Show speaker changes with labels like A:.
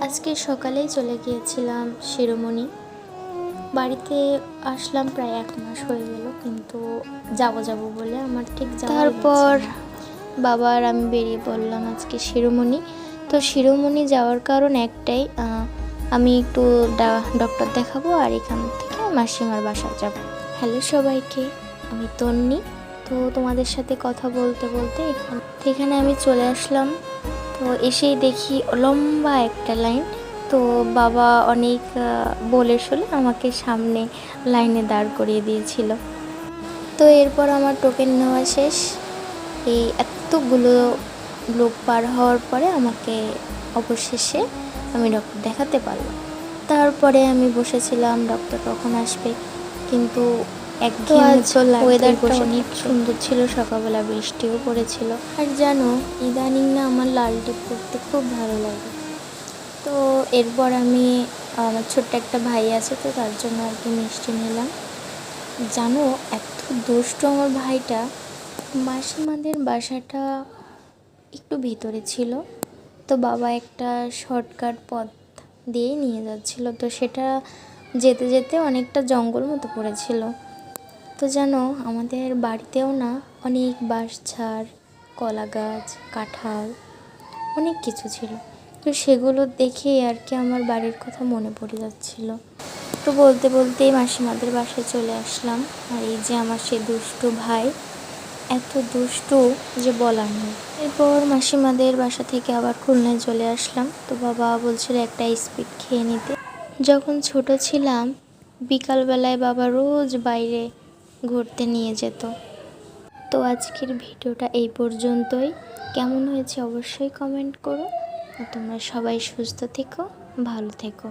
A: আজকে সকালেই চলে গিয়েছিলাম শিরোমণি। বাড়িতে আসলাম প্রায় 1 মাস হয়ে গেল, কিন্তু যাব বলে আমার ঠিক তারপর বাবা আর আমি বেরিয়ে পড়লাম আজকে শিরোমণি। তো শিরোমণি যাওয়ার কারণ একটাই, আমি একটু ডক্টর দেখাবো আর এখান থেকে মাসিমার বাসা যাব। হ্যালো সবাইকে, আমি তন্নি। তো তোমাদের সাথে কথা বলতে বলতে এখানে আমি চলে আসলাম। তো এসেই দেখি লম্বা একটা লাইন। তো বাবা অনেক বলে শুনে আমাকে সামনে লাইনে দাঁড় করিয়ে দিয়েছিল। তো এরপর আমার টোকেন নেওয়া শেষ। এই এতগুলো লোক পার হওয়ার পরে আমাকে অবশেষে আমি ডক্টর দেখাতে পারলাম। তারপরে আমি বসেছিলাম ডক্টর কখন আসবে, কিন্তু ওয়েদারটা অনেক সুন্দর ছিল, সকালবেলা বৃষ্টিও পড়েছিল। আর জানো, ইদানিং না আমার লাল টিপ পরতে খুব ভালো লাগে। তো এরপর আমি আমার ছোট্ট একটা ভাই আছে, তো তার জন্য আর কি মিষ্টি নিলাম। জানো, এত দুষ্টু আমার ভাইটা। মাসিমাদের বাসাটা একটু ভিতরে ছিল, তো বাবা একটা শর্টকাট পথ দিয়ে নিয়ে যাচ্ছিল। তো সেটা যেতে যেতে অনেকটা জঙ্গল মতো পড়েছিল। তো জানো, আমাদের বাড়িতেও না অনেক বাঁশঝাড়, কলা গাছ, কাঁঠাল, অনেক কিছু ছিল। তো সেগুলো দেখেই আর কি আমার বাড়ির কথা মনে পড়ে যাচ্ছিল। তো বলতে বলতেই মাসিমাদের বাসায় চলে আসলাম। আর এই যে আমার সে দুষ্টু ভাই, এত দুষ্টু যে বলার নেই। এরপর মাসিমাদের বাসা থেকে আবার খুলনায় চলে আসলাম। তো বাবা বলছিল একটা স্পিড খেয়ে নিতে। যখন ছোট ছিলাম, বিকালবেলায় বাবা রোজ বাইরে ঘুরতে নিয়ে যেত। তো আজকের ভিডিওটা এই পর্যন্তই। কেমন হয়েছে অবশ্যই কমেন্ট করো। আর তোমরা সবাই সুস্থ থেকো, ভালো থেকো।